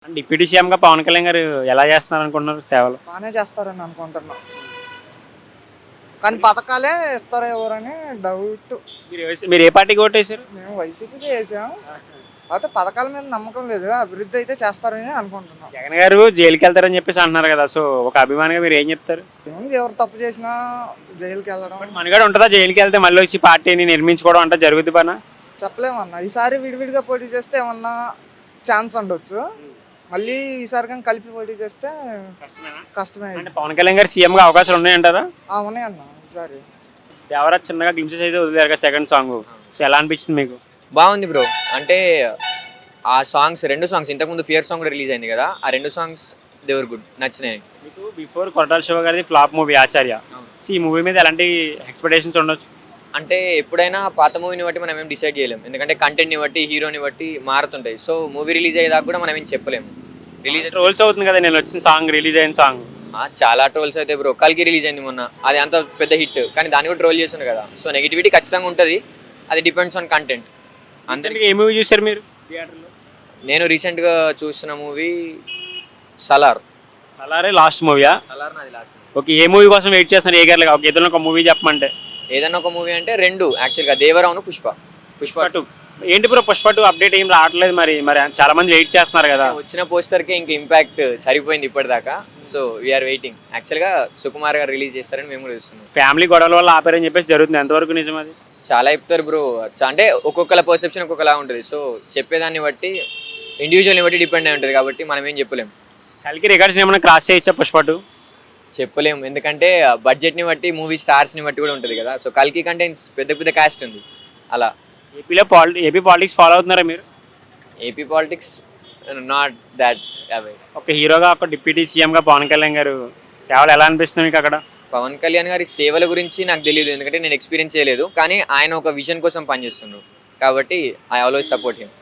Deputy సీఎంగా పవన్ కళ్యాణ్ గారు ఎలా చేస్తున్నారు అనుకుంటున్నారు సేవలు? బాగానే చేస్తారని అనుకుంటున్నా. కానీ పథకాలే ఇస్తారో ఎవరని డౌట్. మీరు ఏ పార్టీకి ఓటేశారు? మేము వైసీపీకి వేసాం. అయితే పథకాల మీద నమ్మకం లేదు. అభివృద్ధి అయితే చేస్తారని అనుకుంటున్నాం. జగన్ గారు జైలుకి వెళ్తారని చెప్పేసి అంటున్నారు కదా, సో ఒక అభిమానిగా మీరు ఏం చెప్తారు? ఏముంది, ఎవరు తప్పు చేసినా జైలుకి వెళ్ళడం మనగాడు ఉంటుందా జైలుకి వెళ్తే మళ్ళీ వచ్చి పార్టీని నిర్మించుకోవడం అంటే జరుగుతుంది పనా? చెప్పలేమన్నా. ఈసారి విడివిడిగా పోటీ చేస్తే ఏమన్నా ఛాన్స్ ఉండొచ్చు. మళ్ళీ ఈసారి కానీ కలిపి పోటీ చేస్తే కష్టమే. అంటే పవన్ కళ్యాణ్ గారు సీఎంగా అవకాశాలు ఉన్నాయంటారా? ఉన్నాయన్న. ఈసారి దేవరాజ్ చిన్నగా గ్లింప్సెస్ అయితే వదిలేరు కదా సెకండ్ సాంగ్, సో ఎలా అనిపించింది మీకు? బాగుంది బ్రో. అంటే ఆ సాంగ్స్, రెండు సాంగ్స్, ఇంతకుముందు ఫియర్ సాంగ్ కూడా రిలీజ్ అయింది కదా, ఆ రెండు సాంగ్స్ దేవర్ గుడ్, నచ్చినాయి. మీకు బిఫోర్ కొరటాల శివ గారిది ఫ్లాప్ మూవీ ఆచార్య, సో ఈ మూవీ మీద ఎలాంటి ఎక్స్పెక్టేషన్స్ ఉండొచ్చు? అంటే ఎప్పుడైనా పాత మూవీని బట్టి మనం ఏం డిసైడ్ చేయలేము, ఎందుకంటే కంటెంట్ని బట్టి హీరోని బట్టి మారుతుంటాయి. సో మూవీ రిలీజ్ అయ్యేదాకా కూడా మనం ఏం చెప్పలేము. రిలీజ్ ట్రోల్స్ అవుతుంది కదా నేను వచ్చిన సాంగ్, రిలీజ్ అయిన సాంగ్. చాలా ట్రోల్స్ అయితే బ్రో. కల్కి రిలీజ్ అయింది మొన్న, అది అంత పెద్ద హిట్, కానీ దాన్ని కూడా ట్రోల్ చేస్తుంది కదా. సో నెగిటివిటీ ఖచ్చితంగా ఉంటుంది, అది డిపెండ్స్ ఆన్ కంటెంట్. అందరికి ఏ మూవీ చూసారు మీరు థియేటర్లో? నేను రీసెంట్గా చూసిన మూవీ సలార్. సలారే లాస్ట్ మూవీయా? సలార్ నాది లాస్ట్. ఓకే, ఏ మూవీ కోసం వెయిట్ చేస్తున్నారు ఏ గర్లు? ఒక ఏదైనా ఒక మూవీ చెప్పమంటే. ఏదన్నా ఒక మూవీ అంటే రెండు యాక్చువల్గా, దేవరావును పుష్ప. పుష్ప టూ ఏంటి బ్రో? పుష్ప టూ అప్డేట్ ఏం రావట్లేదు, మరి మరి చాలా మంది వెయిట్ చేస్తున్నారు కదా. వచ్చిన పోస్టర్కి ఇంక ఇంపాక్ట్ సరిపోయింది ఇప్పటిదాకా. So we are waiting. యాక్చువల్గా సుకుమార్ గారు రిలీజ్ చేస్తారని మేము కూడా చూస్తున్నాం. ఫ్యామిలీ గొడవల వల్ల ఆపారని చెప్పేసి జరుగుతుంది, ఎంతవరకు నిజం అది? చాలా చెప్తారు బ్రో. అంటే ఒక్కొక్కల పర్సెప్షన్ ఒక్కొక్కలా ఉంటుంది. సో చెప్పేదాన్ని బట్టి, ఇండివిజువల్ని బట్టి డిపెండ్ అయి ఉంటుంది, కాబట్టి మనం ఏం చెప్పలేము. కల్కి రికార్డ్స్ ఏమైనా క్రాస్ చేయొచ్చా పుష్ప టూ? చెప్పలేము, ఎందుకంటే బడ్జెట్ని బట్టి, మూవీ స్టార్స్ని బట్టి కూడా ఉంటుంది కదా. సో కల్కి కంటే పెద్ద పెద్ద కాస్ట్ ఉంది అలా. ఏపీ పాలిటిక్స్ ఫాలో అవుతున్నారా మీరు? ఏపీ పాలిటిక్స్ నాట్ దాట్ అవే. ఒక హీరోగా, ఒక డిప్యూటీ సీఎంగా పవన్ కళ్యాణ్ గారు సేవలు ఎలా అనిపిస్తుంది మీకు అక్కడ? పవన్ కళ్యాణ్ గారి సేవల గురించి నాకు తెలియదు, ఎందుకంటే నేను ఎక్స్పీరియన్స్ చేయలేదు. కానీ ఆయన ఒక విజన్ కోసం పనిచేస్తున్నారు, కాబట్టి ఐ ఆల్వేస్ సపోర్ట్ హిమ్.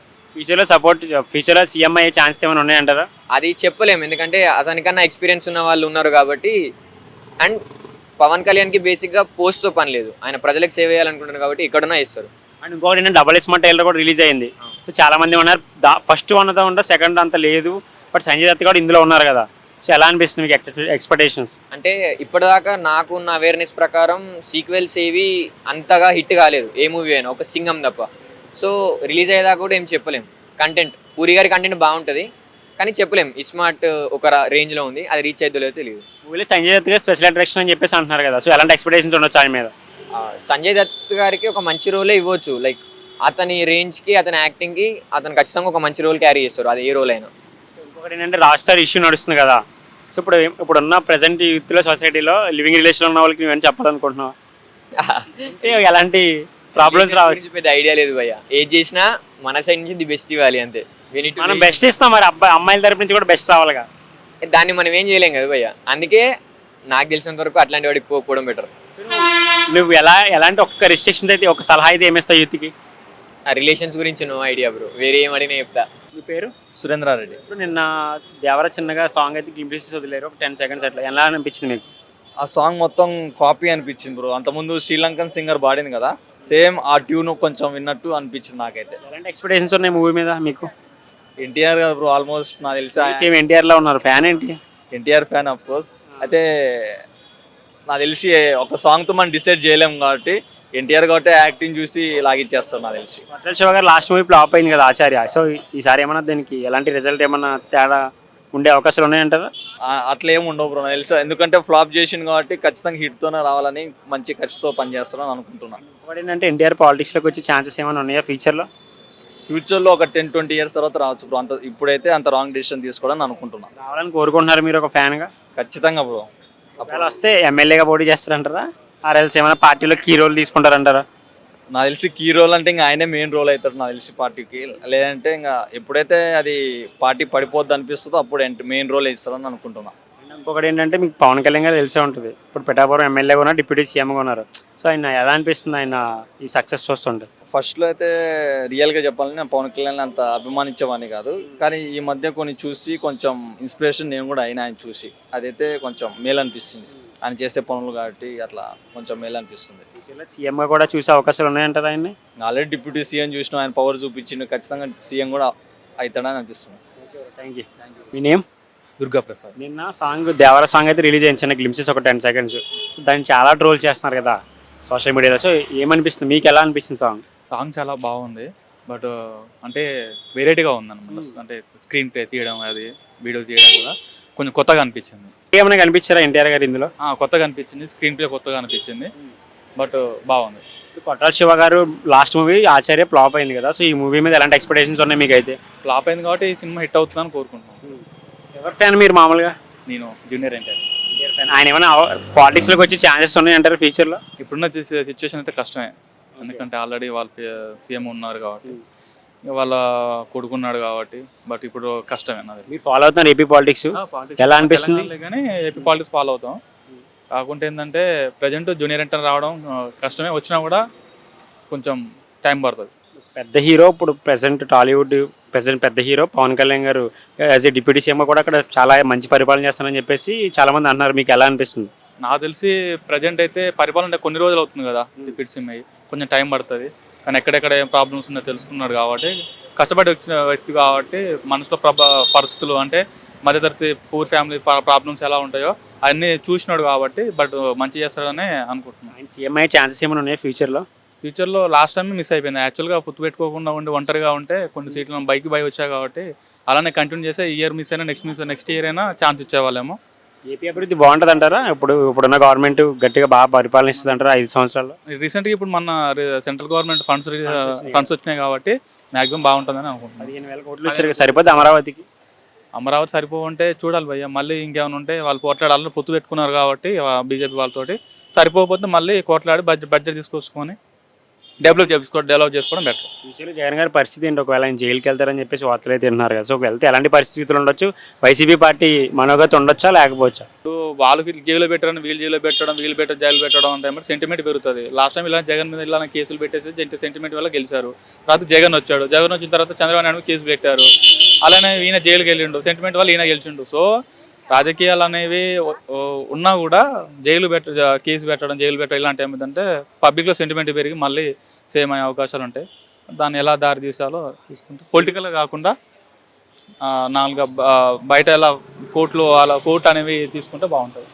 ఫ్యూచర్లో సీఎం అయ్యే ఛాన్స్ ఏమైనా ఉన్నాయంటారా? అది చెప్పలేము, ఎందుకంటే అతనికన్నా ఎక్స్పీరియన్స్ ఉన్న వాళ్ళు ఉన్నారు కాబట్టి. అండ్ పవన్ కళ్యాణ్కి బేసిక్గా పోస్ట్తో పని లేదు, ఆయన ప్రజలకు సేవ చేయాలనుకుంటున్నారు కాబట్టి ఎక్కడున్నా ఇస్తారు. అండ్ ఇంకోటి ఏంటంటే డబల్ ఇస్మార్ట్ టైలర్ కూడా రిలీజ్ అయింది. చాలా మంది ఉన్నారు ఫస్ట్ వన్ ఉంటే సెకండ్ అంత లేదు, బట్ సంజయ్ దత్ కూడా ఇందులో ఉన్నారు కదా. సో ఎలా అనిపిస్తుంది మీకు ఎక్స్పెక్టేషన్స్? అంటే ఇప్పటిదాకా నాకున్న అవేర్నెస్ ప్రకారం సీక్వెల్స్ ఏవి అంతగా హిట్ కాలేదు, ఏ మూవీ అయినా, ఒక సింగం తప్ప. సో రిలీజ్ అయ్యేదాకా కూడా ఏం చెప్పలేం. కంటెంట్, పూరి గారి కంటెంట్ బాగుంటుంది, కానీ చెప్పలేం ఇస్మార్ట్ ఒక రేంజ్లో ఉంది, అది రీచ్ అయిద్దో లేదో తెలియదు. మూవీలో సంజయ్ దత్ గారు స్పెషల్ అట్రాక్షన్ అని చెప్పేసి అంటున్నారు కదా, సో ఎలాంటి ఎక్స్పెక్టేషన్స్ ఉండొచ్చు ఆయన మీద? సంజయ్ దత్ గారికి ఒక మంచి రోలే ఇవ్వచ్చు. లైక్ అతని రేంజ్కి, అతని యాక్టింగ్కి అతను ఖచ్చితంగా ఒక మంచి రోల్ క్యారీ చేస్తారు, అది ఏ రోల్ అయినా. ఇంకొకటి ఏంటంటే రాష్ట్ర ఇష్యూ నడుస్తుంది కదా, సో ఇప్పుడున్న ప్రజెంట్ యూత్లో, సొసైటీలో లివింగ్ రిలేషన్లో ఉన్న వాళ్ళకి నువ్వేం చెప్పాలనుకుంటున్నావు? ఎలాంటి ప్రాబ్లమ్స్ రావచ్చు? పెద్ద ఐడియా లేదు భయ్య, ఏది చేసినా మన సైడ్ నుంచి ది బెస్ట్ ఇవ్వాలి అంతే. మనం బెస్ట్ ఇస్తాం, మరి అమ్మాయిల తరపు నుంచి కూడా బెస్ట్ రావాలిగా. దాన్ని మనం ఏం చేయలేం కదా భయ్య, అందుకే నాకు తెలిసినంత వరకు అట్లాంటి వాడికి పోకపోవడం బెటర్. నువ్వు ఎలాంటి ఒక్క రిస్ట్రిక్షన్స్ అయితే, ఒక సలహా అయితే ఏమిస్తావు యూత్కి? ఆ రిలేషన్స్ గురించి నో ఐడియా బ్రో, వేరే ఏం అడిగినా చెప్తా. మీ పేరు? సురేంద్రారెడ్డి. ఇప్పుడు నిన్న దేవరా చిన్నగా సాంగ్ అయితే గ్లింప్సెస్ వదిలేరు, ఒక 10 seconds అట్లా, ఎలా అనిపించింది మీకు? ఆ సాంగ్ మొత్తం కాపీ అనిపించింది బ్రో. అంతకుముందు శ్రీలంకన్ సింగర్ పాడింది కదా, సేమ్ ఆ ట్యూన్ కొంచెం విన్నట్టు అనిపించింది నాకైతే. ఎలాంటి ఎక్స్పెక్టేషన్స్ ఉన్నాయి మూవీ మీద మీకు? ఎన్టీఆర్ కదా బ్రో, ఆల్మోస్ట్ నాకు తెలిసి సేమ్ ఎన్టీఆర్లో ఉన్నారు, ఫ్యాన్ ఏంటి? NTR fan of course. అయితే నాకు తెలిసి ఒక సాంగ్తో మనం డిసైడ్ చేయలేము కాబట్టి ఎన్టీఆర్ కాబట్టి యాక్టింగ్ చూసి లాగిచ్చేస్తాం నాకు తెలిసి. కొరటాల శివ గారు లాస్ట్ మూవీ ఫ్లాప్ అయింది కదా ఆచార్య, సో ఈసారి ఏమన్నా దానికి ఎలాంటి రిజల్ట్ ఏమన్నా తేడా ఉండే అవకాశాలు ఉన్నాయంటారా? అట్లా ఏమి ఉండవు బ్రో నాకు తెలుసు, ఎందుకంటే ఫ్లాప్ చేసింది కాబట్టి ఖచ్చితంగా హిట్తోనే రావాలని మంచి ఖర్చుతో పనిచేస్తారని అనుకుంటున్నాను. ఇంకోటి ఏంటంటే ఎన్టీఆర్ పాలిటిక్స్లోకి వచ్చే ఛాన్సెస్ ఏమైనా ఉన్నాయా ఫ్యూచర్లో? ఫ్యూచర్లో ఒక 10-20 years తర్వాత రావచ్చు బ్రో. అంత ఇప్పుడైతే అంత రాంగ్ డెసిషన్ తీసుకోవడానికి అనుకుంటున్నాను. రావాలని కోరుకుంటున్నారు మీరు ఒక ఫ్యాన్గా? ఖచ్చితంగా బ్రో. ఒకవేళ వస్తే ఎమ్మెల్యేగా పోటీ చేస్తారంటారా, ఆర్ఎల్స్ ఏమైనా పార్టీలో కీ రోల్ తీసుకుంటారంటారా? నాకు తెలిసి కీ రోల్ అంటే ఇంకా ఆయనే మెయిన్ రోల్ అవుతాడు నాకు తెలిసి పార్టీకి. లేదంటే ఇంకా ఎప్పుడైతే అది పార్టీ పడిపోద్ది అనిపిస్తుందో అప్పుడు మెయిన్ రోల్ ఇస్తారని అనుకుంటున్నా. ఇంకొకటి ఏంటంటే మీకు పవన్ కళ్యాణ్ గారు తెలిసే ఉంటుంది, ఇప్పుడు పిఠాపురం ఎమ్మెల్యేగా ఉన్నారు, డిప్యూటీ సీఎంగా ఉన్నారు. సో ఆయన ఎలా అనిపిస్తుంది ఆయన ఈ సక్సెస్ చూస్తుంటే? ఫస్ట్లో అయితే రియల్గా చెప్పాలని నేను పవన్ కళ్యాణ్ అంత అభిమానించేవాడిని కాదు, కానీ ఈ మధ్య కొన్ని చూసి కొంచెం ఇన్స్పిరేషన్ నేను కూడా అయినా ఆయన చూసి, అదైతే కొంచెం మేలు అనిపిస్తుంది. ఆయన చేసే పనులు కాబట్టి అట్లా కొంచెం మేలు అనిపిస్తుంది. సీఎంగా కూడా చూసే అవకాశాలు ఉన్నాయంటారు ఆయన్ని? ఆల్రెడీ డిప్యూటీ సీఎం చూసిన ఆయన పవర్ చూపించిండు, ఖచ్చితంగా సీఎం కూడా అవుతాడని అనిపిస్తుంది. Thank you. Me name? Durga Prasad. నిన్న సాంగ్ దేవర సాంగ్ అయితే రిలీజ్ అయింది, చిన్న గ్లిమ్సెస్ ఒక 10 seconds. దాన్ని చాలా ట్రోల్ చేస్తున్నారు కదా సోషల్ మీడియాలో. సో ఏమనిపిస్తుంది, మీకు ఎలా అనిపించింది సాంగ్? సాంగ్ చాలా బాగుంది, బట్ అంటే వెరైటీగా ఉందన్నమాట. అంటే స్క్రీన్ ప్లే తీయడం, అది వీడియో తీయడం కూడా కొంచెం కొత్తగా అనిపించింది. ఏమైనా కనిపించారా ఎన్టీఆర్ గారు ఇందులో? కొత్తగా అనిపించింది, స్క్రీన్ ప్లే కొత్తగా అనిపించింది, బట్ బాగుంది. కొట్టాల శివ గారు లాస్ట్ మూవీ ఆచార్య ఫ్లాప్ అయింది కదా, సో ఈ మూవీ మీద ఎలాంటి ఎక్స్పెక్టేషన్స్ ఉన్నాయి మీకు అయితే? ఫ్లాప్ అయింది కాబట్టి ఈ సినిమా హిట్ అవుతుందని కోరుకుంటున్నాను. ఎవరి ఫ్యాన్ మీరు మామూలుగా? నేను జూనియర్ ఎన్టీఆర్. ఆయన ఏమైనా పాలిటిక్స్లోకి వచ్చే ఛాన్సెస్ ఉన్నాయి అంటారు ఫ్యూచర్లో? ఇప్పుడున్న సిచ్యువేషన్ అయితే కష్టమే, ఎందుకంటే ఆల్రెడీ వాళ్ళ సీఎం ఉన్నారు కాబట్టి, వాళ్ళ కొడుకున్నాడు కాబట్టి, బట్ ఇప్పుడు కష్టమే. నాది మీరు ఫాలో అవుతున్నారు ఏపీ పాలిటిక్స్, ఎలా అనిపిస్తుంది? కానీ ఏపీ పాలిటిక్స్ ఫాలో అవుతాం. కాకుంటే ఏంటంటే ప్రజెంట్ జూనియర్ ఎన్టీఆర్ రావడం కష్టమే, వచ్చినా కూడా కొంచెం టైం పడుతుంది. పెద్ద హీరో ఇప్పుడు ప్రెసెంట్ టాలీవుడ్ ప్రెసెంట్ పెద్ద హీరో పవన్ కళ్యాణ్ గారు యాజ్ ఏ డిప్యూటీ సీఎం కూడా అక్కడ చాలా మంచి పరిపాలన చేస్తారని చెప్పేసి చాలా మంది అంటున్నారు. మీకు ఎలా అనిపిస్తుంది? నాకు తెలిసి ప్రజెంట్ అయితే పరిపాలన కొన్ని రోజులు అవుతుంది కదా, డిప్యూటీ సీఎం అయ్యి కొంచెం టైం పడుతుంది. కానీ ఎక్కడెక్కడ ఏం ప్రాబ్లమ్స్ ఉన్నాయో తెలుసుకున్నాడు కాబట్టి, కష్టపడి వచ్చిన వ్యక్తి కాబట్టి, మనసులో పరిస్థితులు అంటే మధ్యతరగతి పూర్ ఫ్యామిలీ ప్రాబ్లమ్స్ ఎలా ఉంటాయో అన్నీ చూసినాడు కాబట్టి, బట్ మంచి చేస్తాడని అనుకుంటున్నాను. ఆయన సీఎం అయ్యే ఛాన్సెస్ ఏమైనా ఉన్నాయి ఫ్యూచర్లో? లాస్ట్ టైం మిస్ అయిపోయింది. యాక్చువల్గా పొత్తు పెట్టుకోకుండా ఉండి ఒంటరిగా ఉంటే కొన్ని సీట్లు బైక్ వచ్చాయి కాబట్టి, అలానే కంటిన్యూ చేస్తే ఈ ఇయర్ మిస్ అయినా నెక్స్ట్ ఇయర్ అయినా ఛాన్స్ ఇచ్చేవాళ్ళేమో. ఏపీ అభివృద్ధి బాగుంటుంది అంటారా? ఇప్పుడున్న గవర్నమెంట్ గట్టిగా బాగా పరిపాలన ఇస్తుంది అంటారా 5 సంవత్సరాల్లో? రీసెంట్గా ఇప్పుడు మన సెంట్రల్ గవర్నమెంట్ ఫండ్స్ వచ్చినాయి కాబట్టి మ్యాక్సిమం బాగుంటుందని అనుకుంటున్నాను. 15,000 కోట్లు వచ్చారు, సరిపోద్ది అమరావతికి? అమరావతి సరిపోవంటే చూడాలి భయ్య, మళ్ళీ ఇంకేమైనా ఉంటే వాళ్ళు కోట్లాడాలని పొత్తు పెట్టుకున్నారు కాబట్టి బీజేపీ వాళ్ళతోటి, సరిపోకపోతే మళ్ళీ కోట్లాడి బడ్జెట్ తీసుకొచ్చుకొని డెవలప్ చేసుకోవడం బెటర్. ఫ్యూచర్లో జగన్ గారి పరిస్థితి ఏంటి? ఒకవేళ ఆయన జైలుకి వెళ్తారని చెప్పేసి వార్తలు అయితే తింటున్నారు కదా, సో వెళ్తే ఎలాంటి పరిస్థితులు ఉండొచ్చు? వైసీపీ పార్టీ మనోగతి ఉండొచ్చా లేకపోవచ్చా? వాళ్ళకి జైలు పెట్టడం, వీళ్ళు జైలు పెట్టడం అంటే సెంటిమెంట్ పెరుగుతుంది. లాస్ట్ టైం ఇలా జగన్ మీద ఇలా కేసులు పెట్టేసి సెంటిమెంట్ వల్ల గెలిచారు. తర్వాత జగన్ వచ్చిన తర్వాత చంద్రబాబు నాయుడు కేసు పెట్టారు, అలానే ఈయన జైలుకి వెళ్ళిండు, సెంటిమెంట్ వల్ల ఈయన గెలిచిండు. సో రాజకీయాలు అనేవి ఉన్నా కూడా కేసు పెట్టడం, జైలు పెట్టడం ఇలాంటి ఏమిటంటే పబ్లిక్లో సెంటిమెంట్ పెరిగి మళ్ళీ సేమ్ అయ్యే అవకాశాలు ఉంటాయి. దాన్ని ఎలా దారి తీసాలో తీసుకుంటే పొలిటికల్గా కాకుండా నాలుగా బయట ఎలా కోర్టు అనేవి తీసుకుంటే బాగుంటుంది.